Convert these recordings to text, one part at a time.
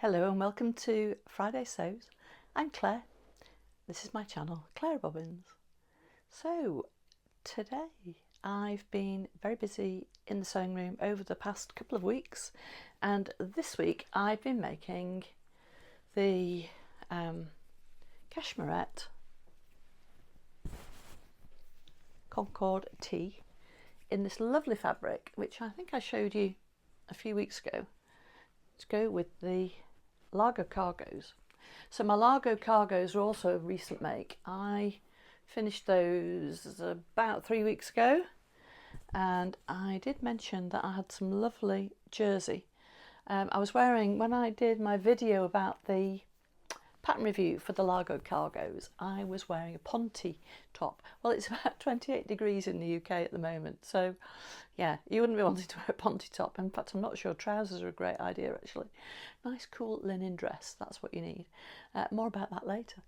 Hello and welcome to Friday Sews. I'm Claire. This is my channel, Clarobobbins. So today I've been very busy in the sewing room over the past couple of weeks, and this week I've been making the Cashmerette Concorde Tee in this lovely fabric, which I think I showed you a few weeks ago, to go with the Largo cargos. So my Largo cargos are also a recent make. I finished those about 3 weeks ago, and I did mention that I had some lovely jersey. I was wearing, when I did my video about the pattern review for the Largo cargos, I was wearing a Ponte top. Well, it's about 28 degrees in the UK at the moment, so yeah, you wouldn't be wanting to wear a Ponte top. In fact, I'm not sure trousers are a great idea actually. Nice cool linen dress, that's what you need. More about that later.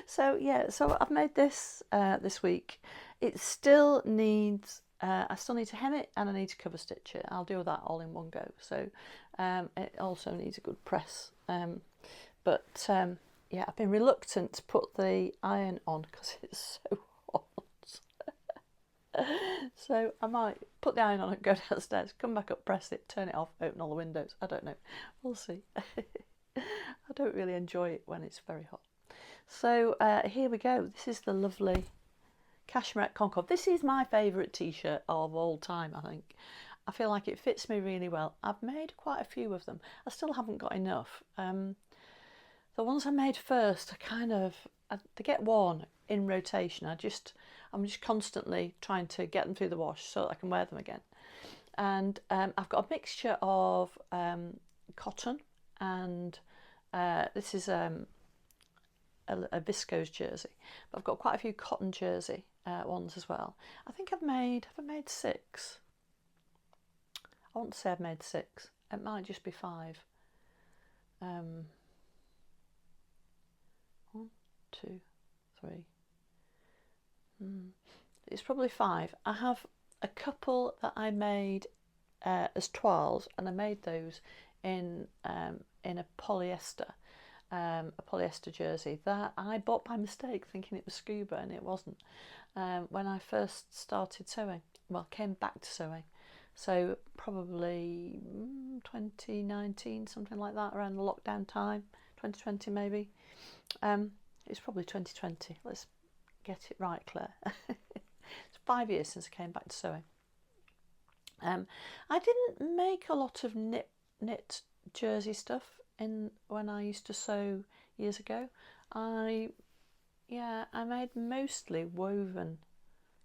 So yeah, so I've made this this week. It still needs, I still need to hem it and I need to cover stitch it. I'll do that all in one go. So it also needs a good press. But yeah, I've been reluctant to put the iron on because it's so hot. So I might put the iron on and go downstairs, come back up, press it, turn it off, open all the windows. I don't know. We'll see. I don't really enjoy it when it's very hot. So here we go. This is the lovely Cashmerette Concorde. This is my favourite t-shirt of all time, I think. I feel like it fits me really well. I've made quite a few of them. I still haven't got enough. The ones I made first are they get worn in rotation. I'm just constantly trying to get them through the wash so that I can wear them again. And I've got a mixture of cotton and this is a viscose jersey. But I've got quite a few cotton jersey ones as well. I think have I made 6? I want to say I've made 6. It might just be 5. 1, 2, 3. It's probably 5. I have a couple that I made as toiles, and I made those in a polyester jersey that I bought by mistake, thinking it was scuba, and it wasn't. When I first started sewing, well, came back to sewing, so probably 2019, something like that, around the lockdown time, 2020 maybe. It's probably 2020. Let's get it right, Claire. It's 5 years since I came back to sewing. I didn't make a lot of knit jersey stuff when I used to sew years ago. I made mostly woven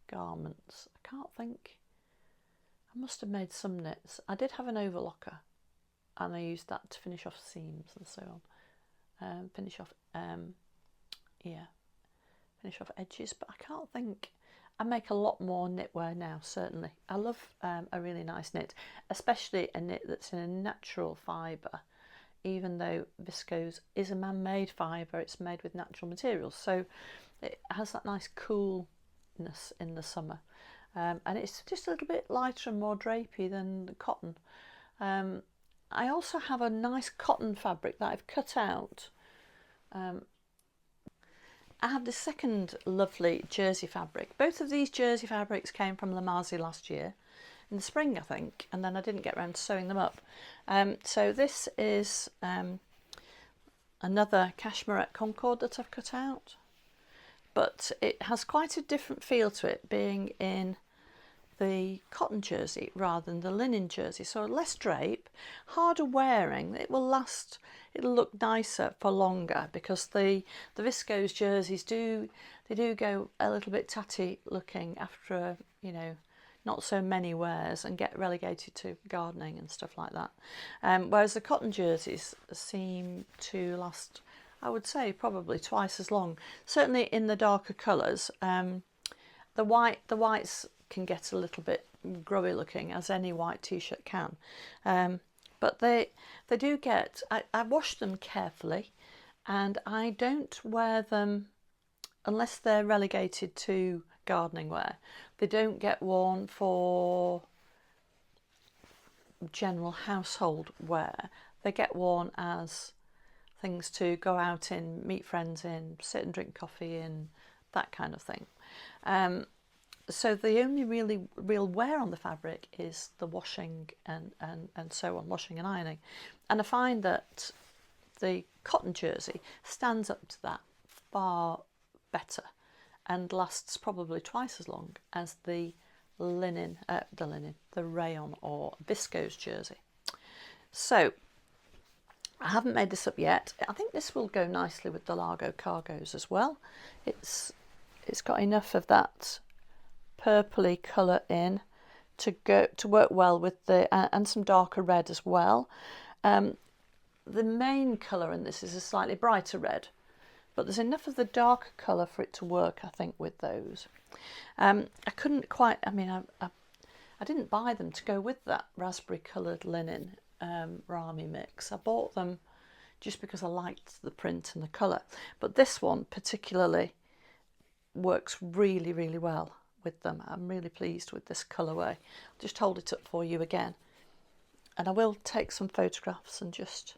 garments. I can't think. I must have made some knits. I did have an overlocker, and I used that to finish off seams and so on. Finish off edges, but I can't think. I make a lot more knitwear now, certainly. I love a really nice knit, especially a knit that's in a natural fibre. Even though viscose is a man-made fibre, it's made with natural materials, so it has that nice coolness in the summer, and it's just a little bit lighter and more drapey than the cotton. I also have a nice cotton fabric that I've cut out. I have the second lovely jersey fabric. Both of these jersey fabrics came from La Marzi last year, in the spring I think, and then I didn't get around to sewing them up. So this is another Cashmerette Concorde that I've cut out, but it has quite a different feel to it, being in the cotton jersey rather than the linen jersey, so less drape, harder wearing. It will last, it'll look nicer for longer, because the viscose jerseys do go a little bit tatty looking after not so many wears and get relegated to gardening and stuff like that, whereas the cotton jerseys seem to last, I would say, probably twice as long, certainly in the darker colours. The whites can get a little bit grubby looking, as any white t-shirt can, but they do get, I wash them carefully, and I don't wear them unless they're relegated to gardening wear. They don't get worn for general household wear. they get worn as things to go out in, meet friends in, sit and drink coffee in, that kind of thing. So the only real wear on the fabric is the washing and so on, washing and ironing. And I find that the cotton jersey stands up to that far better and lasts probably twice as long as the rayon or viscose jersey. So I haven't made this up yet. I think this will go nicely with the Largo cargos as well. It's got enough of that purpley colour in to work well with the and some darker red as well. The main colour in this is a slightly brighter red, but there's enough of the darker colour for it to work, I think, with those. I couldn't quite, I mean, I didn't buy them to go with that raspberry coloured linen Rami mix. I bought them just because I liked the print and the colour, but this one particularly works really, really well with them. I'm really pleased with this colourway. I'll just hold it up for you again, and I will take some photographs and just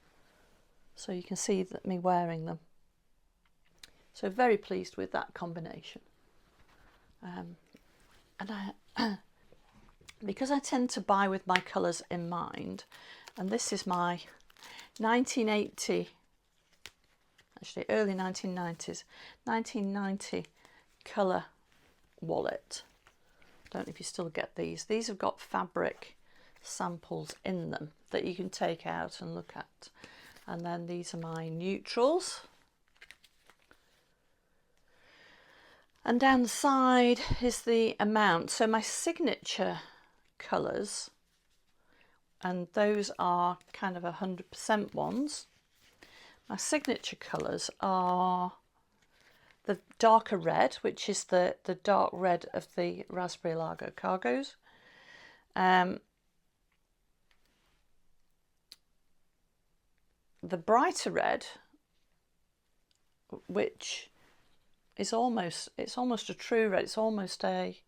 so you can see that me wearing them. So very pleased with that combination. And I because I tend to buy with my colours in mind, and this is my 1980, actually early 1990 colour wallet. I don't know if you still get these. These have got fabric samples in them that you can take out and look at. And then these are my neutrals. And down the side is the amount. So my signature colours, and those are kind of 100% ones. My signature colours are the darker red, which is the dark red of the Raspberry Largo cargos. The brighter red, which is almost a true red. It's almost a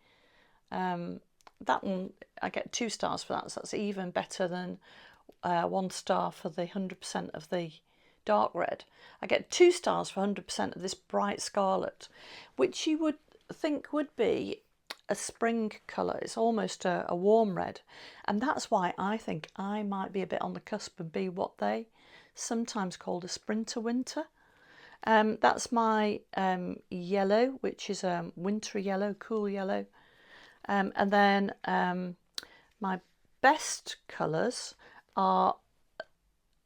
that one I get 2 stars for that, so that's even better than 1 star for the 100% of the dark red. I get 2 stars for 100% of this bright scarlet, which you would think would be a spring colour. It's almost a warm red, and that's why I think I might be a bit on the cusp and be what they sometimes called a sprinter winter. That's my yellow, which is a wintry yellow, cool yellow. And then my best colours are,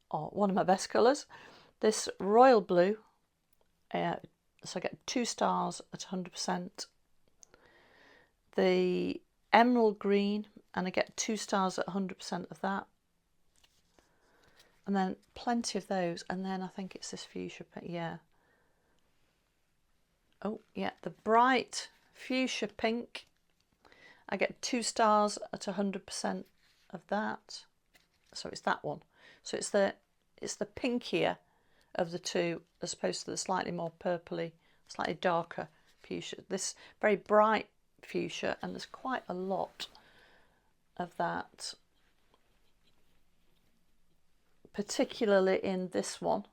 or one of my best colours, this royal blue. So I get 2 stars at 100%. The emerald green, and I get 2 stars at 100% of that. And then plenty of those, and then I think it's this fuchsia, yeah. Oh yeah, the bright fuchsia pink. I get 2 stars at 100% of that. So it's that one. So it's the pinkier of the two, as opposed to the slightly more purpley, slightly darker fuchsia. This very bright fuchsia, and there's quite a lot of that, particularly in this one.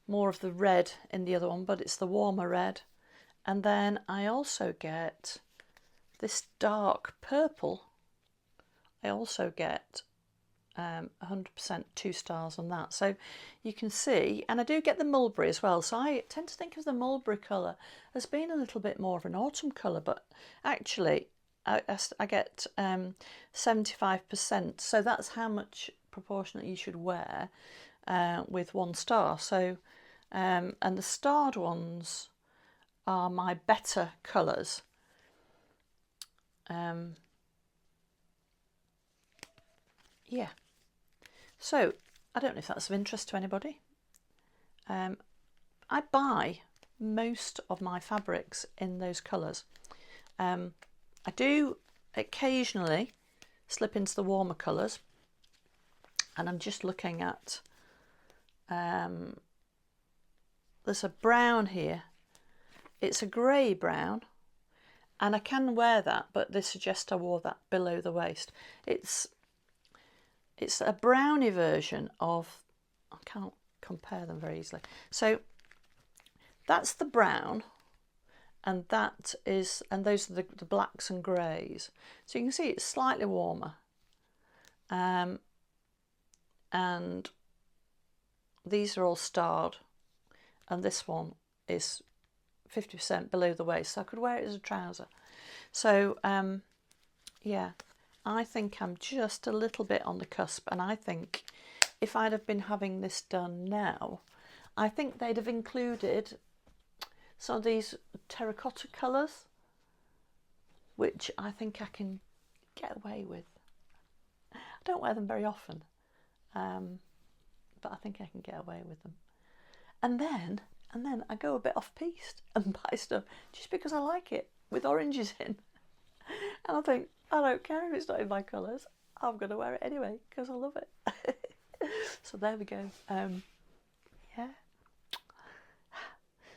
More of the red in the other one, but it's the warmer red. And then I also get this dark purple. I also get 100% 2 stars on that. So you can see, and I do get the mulberry as well. So I tend to think of the mulberry colour as being a little bit more of an autumn colour, but actually I get 75%. So that's how much proportionate you should wear with 1 star. So and the starred ones are my better colours. Yeah, so I don't know if that's of interest to anybody. I buy most of my fabrics in those colours. I do occasionally slip into the warmer colours, and I'm just looking at there's a brown here. It's a grey brown, and I can wear that, but they suggest I wore that below the waist. It's it's a brownie version of, I can't compare them very easily. So that's the brown, and that is, and those are the blacks and greys. So you can see it's slightly warmer. And these are all starred, and this one is 50% below the waist, so I could wear it as a trouser. So yeah, I think I'm just a little bit on the cusp, and I think if I'd have been having this done now, I think they'd have included some of these terracotta colours, which I think I can get away with. I don't wear them very often, but I think I can get away with them. And then I go a bit off-piste and buy stuff just because I like it, with oranges in. And I think, I don't care if it's not in my colours, I'm going to wear it anyway because I love it. So there we go. Yeah.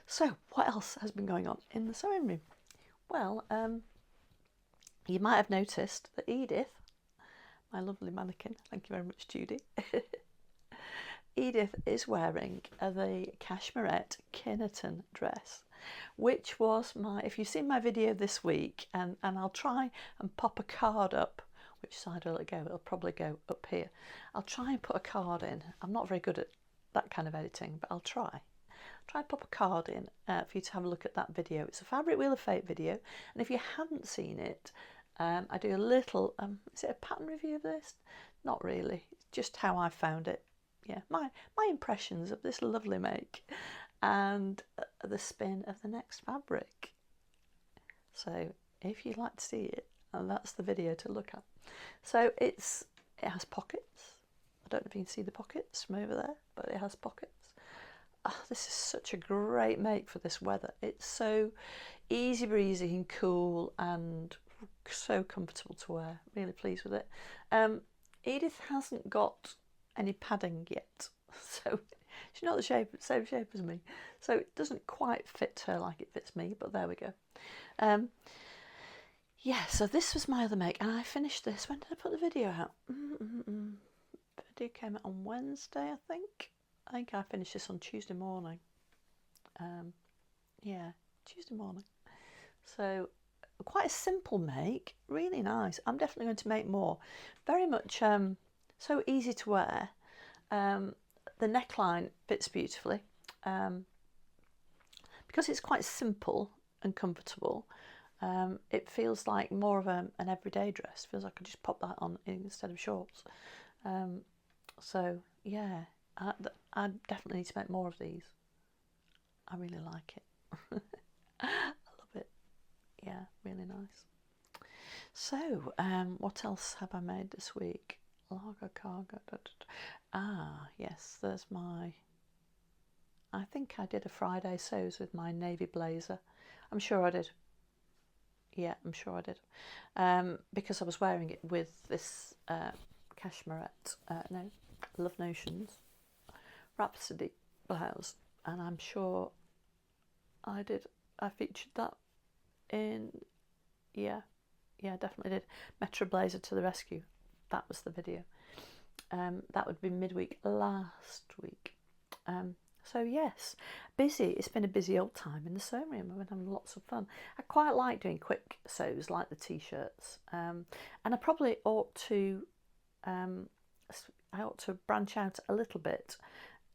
So what else has been going on in the sewing room? Well, you might have noticed that Edith, my lovely mannequin, thank you very much, Judy, Edith is wearing the Cashmerette Concorde dress, which was my, if you've seen my video this week, and I'll try and pop a card up. Which side will it go? It'll probably go up here. I'll try and put a card in. I'm not very good at that kind of editing, but I'll try. Try and pop a card in for you to have a look at that video. It's a Fabric Wheel of Fate video, and if you haven't seen it, I do a little, is it a pattern review of this? Not really, it's just how I found it. Yeah, my impressions of this lovely make and the spin of the next fabric. So if you'd like to see it, and that's the video to look at. So it has pockets. I don't know if you can see the pockets from over there, but it has pockets. Oh, this is such a great make for this weather. It's so easy breezy and cool and so comfortable to wear. Really pleased with it. Edith hasn't got any padding yet, so she's not the same shape as me, so it doesn't quite fit her like it fits me, but there we go. Yeah, so this was my other make, and I finished this. When did I put the video out? Video came out on Wednesday, I think I finished this on Tuesday morning. Yeah, Tuesday morning. So quite a simple make, really nice. I'm definitely going to make more. Very much so easy to wear. The neckline fits beautifully. Because it's quite simple and comfortable, it feels like more of an everyday dress. Feels like I could just pop that on instead of shorts. So yeah, I definitely need to make more of these. I really like it. I love it. Yeah, really nice. So what else have I made this week? Lager cargo. Ah, yes, there's my, I think I did a Friday sews with my navy blazer. I'm sure I did. Yeah, I'm sure I did. Because I was wearing it with this Cashmerette, no, Love Notions Rhapsody blouse, and I'm sure I featured that in, yeah, definitely did. Metro Blazer to the rescue. That was the video. That would be midweek last week. So yes, busy. It's been a busy old time in the sewing room. I've been having lots of fun. I quite like doing quick sews, like the t-shirts. And I probably ought to, branch out a little bit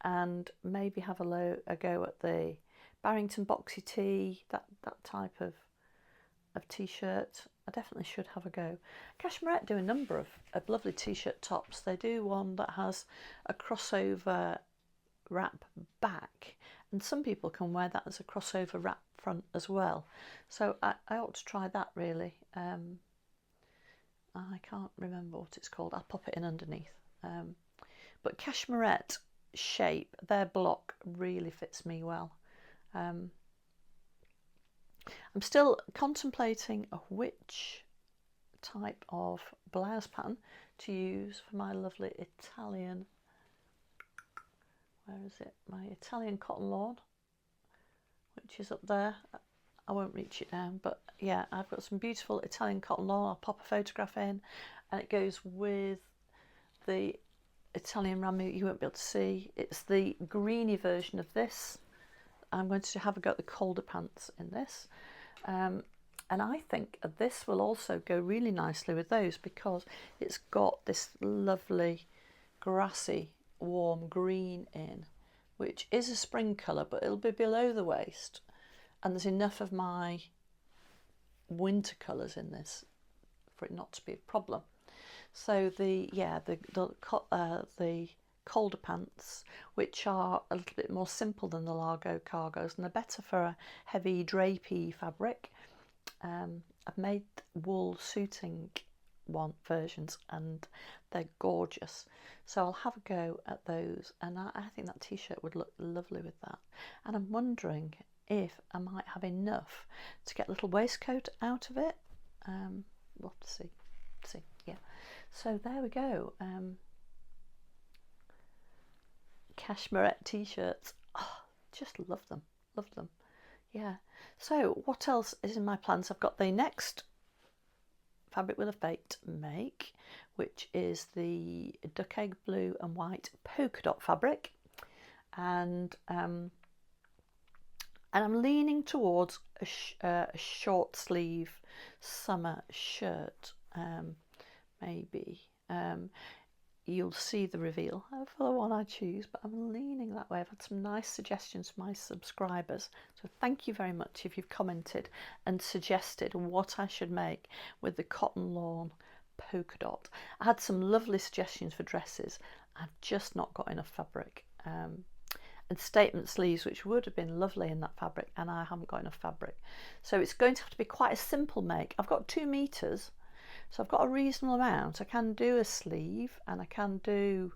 and maybe have a go at the Barrington boxy tee, that type of t-shirt. I definitely should have a go. Cashmerette do a number of lovely t-shirt tops. They do one that has a crossover wrap back, and some people can wear that as a crossover wrap front as well. So I ought to try that really. I can't remember what it's called. I'll pop it in underneath. But Cashmerette shape, their block really fits me well. I'm still contemplating which type of blouse pattern to use for my lovely Italian, where is it? My Italian cotton lawn, which is up there. I won't reach it down, but yeah, I've got some beautiful Italian cotton lawn. I'll pop a photograph in, and it goes with the Italian ramu you won't be able to see. It's the greeny version of this. I'm going to have a go at the colder pants in this. And I think this will also go really nicely with those because it's got this lovely grassy warm green in, which is a spring colour, but it'll be below the waist, and there's enough of my winter colours in this for it not to be a problem. So the colder pants, which are a little bit more simple than the Largo cargos, and they're better for a heavy drapey fabric. I've made wool suiting versions and they're gorgeous, so I'll have a go at those, and I think that t-shirt would look lovely with that. And I'm wondering if I might have enough to get a little waistcoat out of it. We'll have to see. Yeah, so there we go. Cashmerette t-shirts, just love them. Yeah, so what else is in my plans? I've got the next Fabric Wheel of Fate make, which is the duck egg blue and white polka dot fabric, and I'm leaning towards a short sleeve summer shirt. Maybe you'll see the reveal for the one I choose, but I'm leaning that way. I've had some nice suggestions from my subscribers, so thank you very much if you've commented and suggested what I should make with the cotton lawn polka dot. I had some lovely suggestions for dresses. I've just not got enough fabric, and statement sleeves, which would have been lovely in that fabric, and I haven't got enough fabric, so it's going to have to be quite a simple make. I've got 2 meters, so I've got a reasonable amount. I can do a sleeve and I can do,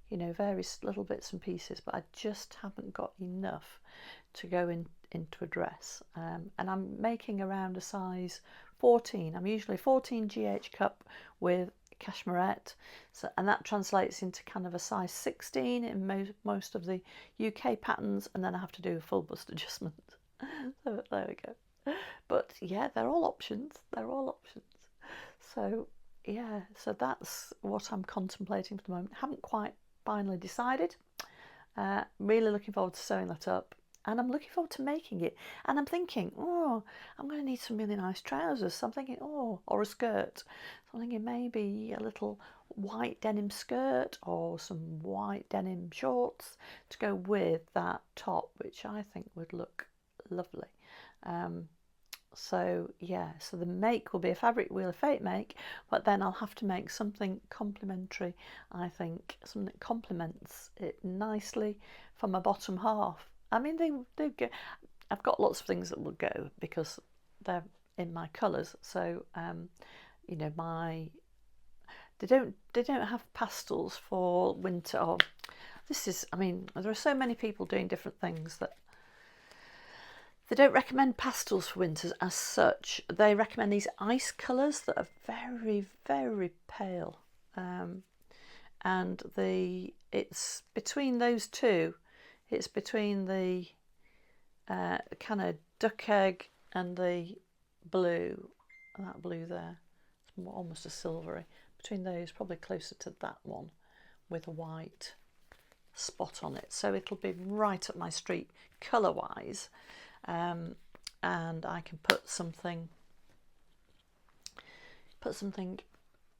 you know, various little bits and pieces, but I just haven't got enough to go into a dress. And I'm making around a size 14. I'm usually 14 GH cup with Cashmerette, so, and that translates into kind of a size 16 in most of the UK patterns, and then I have to do a full bust adjustment. So there we go. But yeah, they're all options. So yeah, so that's what I'm contemplating for the moment. Haven't quite finally decided. Really looking forward to sewing that up, and I'm looking forward to making it. And I'm thinking, oh, I'm going to need some really nice trousers. So I'm thinking, oh, or a skirt. So I'm thinking maybe a little white denim skirt or some white denim shorts to go with that top, which I think would look lovely. So yeah, so the make will be a Fabric Wheel of Fate make, but then I'll have to make something complementary. I think something that complements it nicely for my bottom half. I mean, they go. I've got lots of things that will go because they're in my colours. So you know, they don't have pastels for winter. Or this is, I mean, there are so many people doing different things that they don't recommend pastels for winters as such. They recommend these ice colours that are very, very pale. And it's between those two. It's between the kind of duck egg and the blue. That blue there. It's almost a silvery. Between those, probably closer to that one with a white spot on it. So it'll be right up my street colour-wise. And I can put something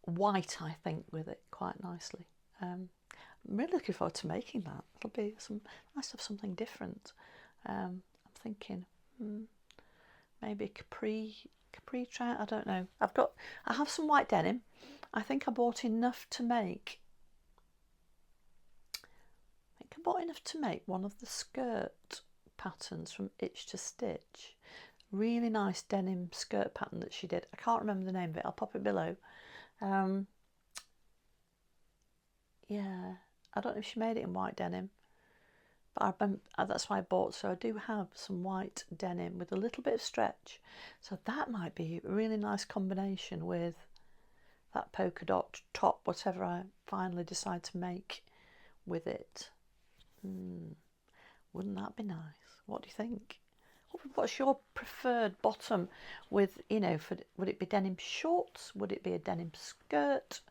white, I think, with it quite nicely. I'm really looking forward to making that. It'll be nice to have something different. I'm thinking maybe a capri trout. I don't know. I have some white denim. I think I bought enough to make. One of the skirt patterns from Itch to Stitch. Really nice denim skirt pattern that she did. I can't remember the name of it. I'll pop it below. Yeah, I don't know if she made it in white denim, but that's why I bought. So I do have some white denim with a little bit of stretch. So that might be a really nice combination with that polka dot top, whatever I finally decide to make with it. Wouldn't that be nice? What do you think? What's your preferred bottom with, you know, would it be denim shorts? Would it be a denim skirt?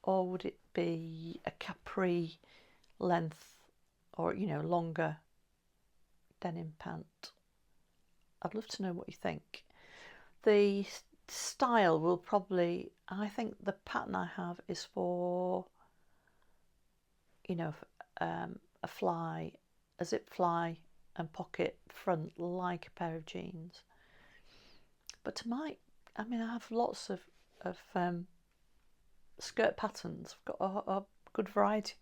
or would it be a capri length, or longer denim pant? I'd love to know what you think. The style will probably, I think the pattern I have is for a fly, a zip fly and pocket front, like a pair of jeans. But I have lots of skirt patterns. I've got a good variety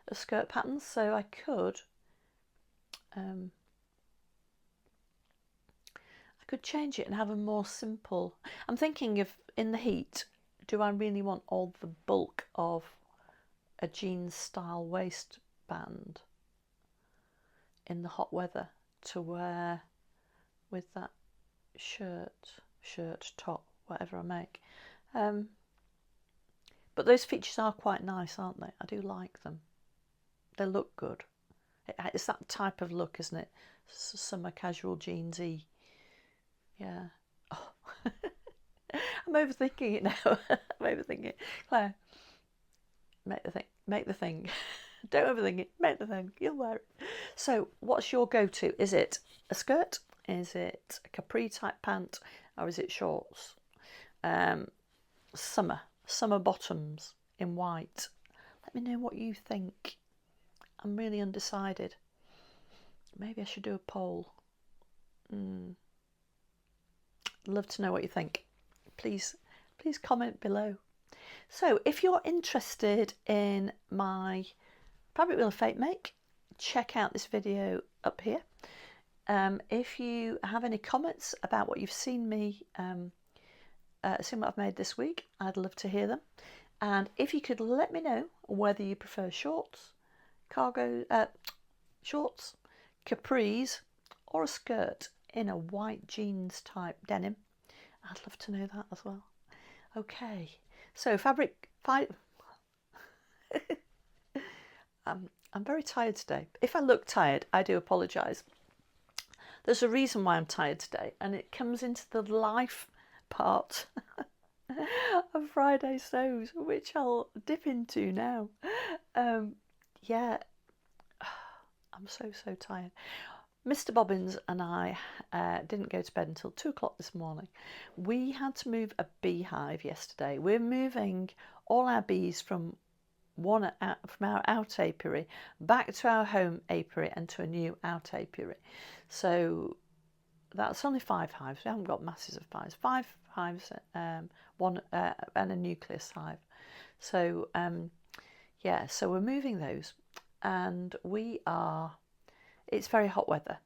of skirt patterns, so I could change it and have a more simple. I'm thinking, if in the heat, do I really want all the bulk of a jeans style waistband in the hot weather to wear with that shirt, top, whatever I make? But those features are quite nice, aren't they? I do like them. They look good. It's that type of look, isn't it? Summer casual jeansy. Yeah. Oh. I'm overthinking it now. I'm overthinking it. Claire, make the thing. Don't overthink it. Make the thing. You'll wear it. So, what's your go-to? Is it a skirt? Is it a capri type pant? Or is it shorts? Summer bottoms in white. Let me know what you think. I'm really undecided. Maybe I should do a poll. Love to know what you think. Please comment below. So if you're interested in my fabric wheel of fate make, check out this video up here. If you have any comments about what you've seen what I've made this week, I'd love to hear them. And if you could let me know whether you prefer shorts, shorts, capris, or a skirt in a white jeans type denim, I'd love to know that as well. Okay, so I'm very tired today. If I look tired, I do apologise. There's a reason why I'm tired today, and it comes into the life part of Friday Sews, which I'll dip into now. Yeah, I'm so tired. Mr. Bobbins and I didn't go to bed until 2 o'clock this morning. We had to move a beehive yesterday. We're moving all our bees from our out apiary back to our home apiary and to a new out apiary. So that's only 5 hives. We haven't got masses of hives. 5 hives, one and a nucleus hive. So yeah, so we're moving those, and it's very hot weather.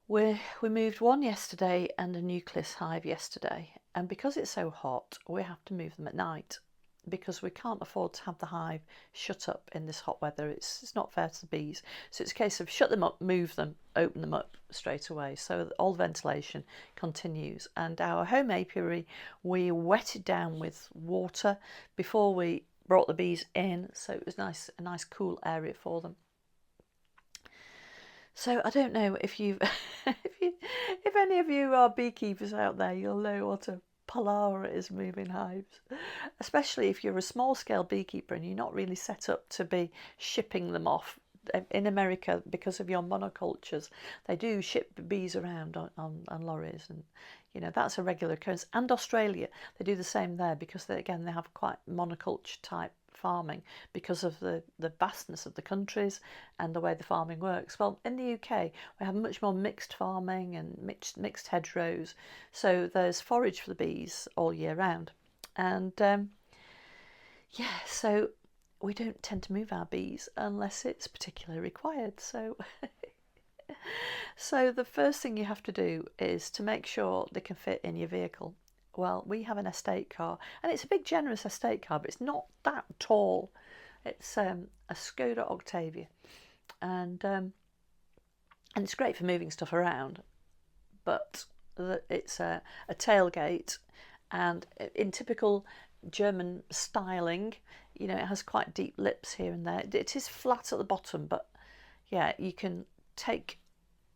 We moved one yesterday and a nucleus hive yesterday, and because it's so hot, we have to move them at night, because we can't afford to have the hive shut up in this hot weather. It's not fair to the bees. So it's a case of shut them up, move them, open them up straight away, so that all the ventilation continues. And our home apiary, we wetted down with water before we brought the bees in, so it was a nice cool area for them. So I don't know if if any of you are beekeepers out there, you'll know what a palaver it is moving hives, especially if you're a small scale beekeeper and you're not really set up to be shipping them off. In America, because of your monocultures, they do ship bees around on lorries, and that's a regular occurrence. And Australia, they do the same there, because they have quite monoculture type farming because of the vastness of the countries and the way the farming works. Well, in the UK, we have much more mixed farming and mixed hedgerows, so there's forage for the bees all year round. And yeah, so we don't tend to move our bees unless it's particularly required. So so the first thing you have to do is to make sure they can fit in your vehicle. Well, we have an estate car, and it's a big generous estate car, but it's not that tall. It's a Skoda Octavia, and it's great for moving stuff around, but it's a tailgate, and in typical German styling, it has quite deep lips here and there. It is flat at the bottom, but yeah, you can take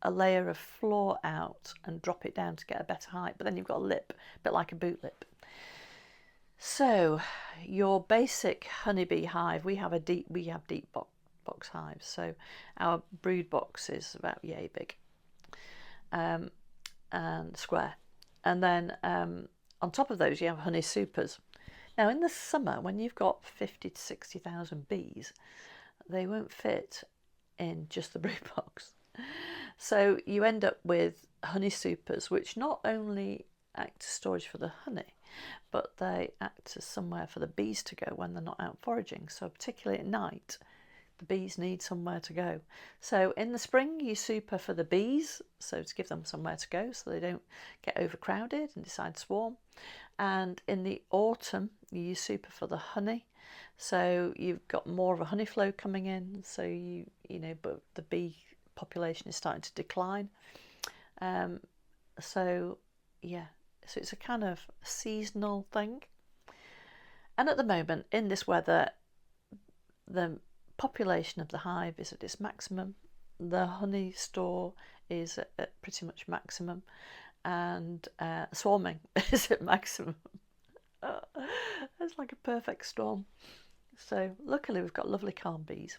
a layer of floor out and drop it down to get a better height, but then you've got a lip, a bit like a boot lip. So your basic honeybee hive, we have deep box hives. So our brood box is about yay big and square. And then on top of those you have honey supers. Now in the summer, when you've got 50 to 60,000 bees, they won't fit in just the brood box. So you end up with honey supers, which not only act as storage for the honey, but they act as somewhere for the bees to go when they're not out foraging. So particularly at night, the bees need somewhere to go. So in the spring you super for the bees, so to give them somewhere to go so they don't get overcrowded and decide to swarm. And in the autumn you use super for the honey, so you've got more of a honey flow coming in, so you know, but the bee population is starting to decline. So yeah, so it's a kind of seasonal thing. And at the moment in this weather, the population of the hive is at its maximum, the honey store is at pretty much maximum, and swarming is at maximum. It's like a perfect storm. So luckily we've got lovely calm bees.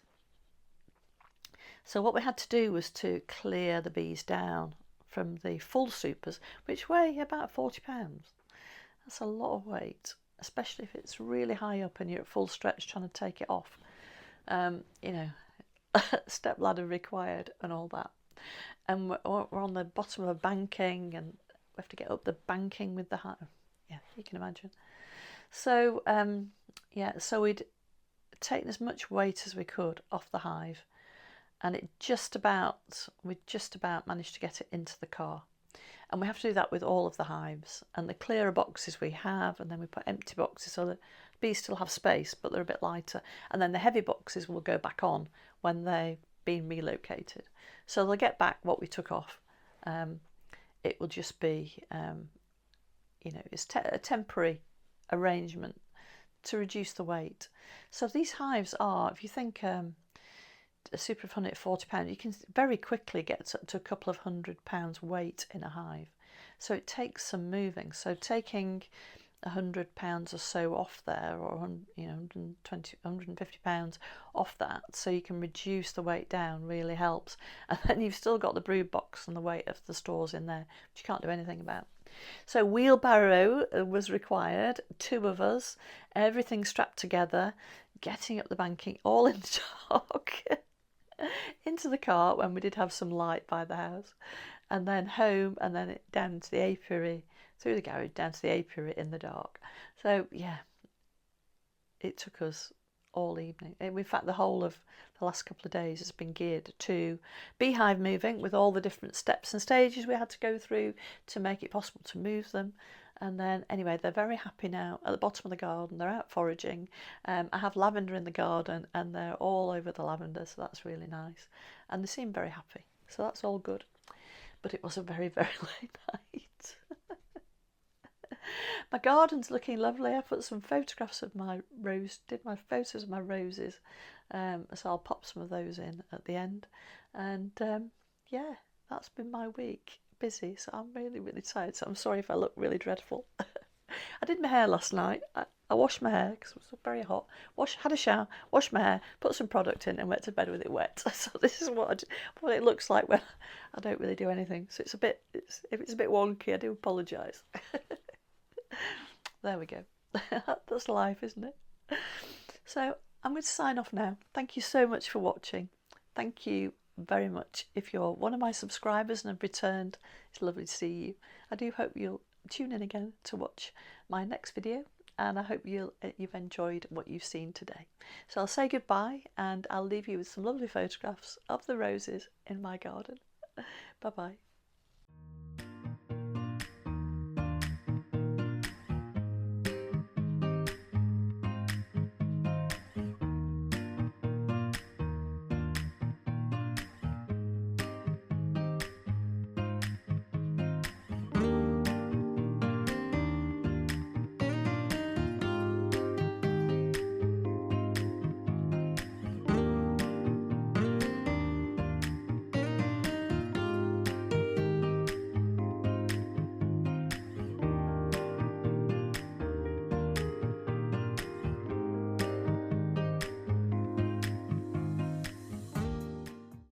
So what we had to do was to clear the bees down from the full supers, which weigh about 40 pounds. That's a lot of weight, especially if it's really high up and you're at full stretch trying to take it off. You know, step ladder required and all that. And we're on the bottom of a banking, and we have to get up the banking with the hive. Yeah, you can imagine. So yeah, so we'd taken as much weight as we could off the hive, and we just about managed to get it into the car. And we have to do that with all of the hives, and the clearer boxes we have, and then we put empty boxes so that bees still have space but they're a bit lighter, and then the heavy boxes will go back on when they've been relocated, so they'll get back what we took off. It will just be you know, it's a temporary arrangement to reduce the weight. So these hives are, if you think a super of honey at 40 pounds, you can very quickly get to a couple of £100 weight in a hive. So it takes some moving. So taking £100 or so off there, or you know, 120, £150 off that, so you can reduce the weight down, really helps. And then you've still got the brood box and the weight of the stores in there, which you can't do anything about. So wheelbarrow was required, 2 of us, everything strapped together, getting up the banking, all in the dark, into the car when we did have some light by the house, and then home, and then down to the apiary, through the garage, down to the apiary in the dark. So yeah, it took us all evening. In fact, the whole of the last couple of days has been geared to beehive moving, with all the different steps and stages we had to go through to make it possible to move them. And then anyway, they're very happy now at the bottom of the garden. They're out foraging. I have lavender in the garden, and they're all over the lavender, so that's really nice. And they seem very happy, so that's all good. But it was a very, very late night. My garden's looking lovely. I put some photographs of my did my photos of my roses, so I'll pop some of those in at the end. And yeah, that's been my week. Busy, so I'm really, really tired. So I'm sorry if I look really dreadful. I did my hair last night. I washed my hair because it was very hot. Had a shower, washed my hair, put some product in, and went to bed with it wet. So this is what it looks like when I don't really do anything. So if it's a bit wonky, I do apologise. There we go. That's life, isn't it? So I'm going to sign off now. Thank you so much for watching. Thank you very much. If you're one of my subscribers and have returned, it's lovely to see you. I do hope you'll tune in again to watch my next video, and I hope you've enjoyed what you've seen today. So I'll say goodbye, and I'll leave you with some lovely photographs of the roses in my garden. Bye bye.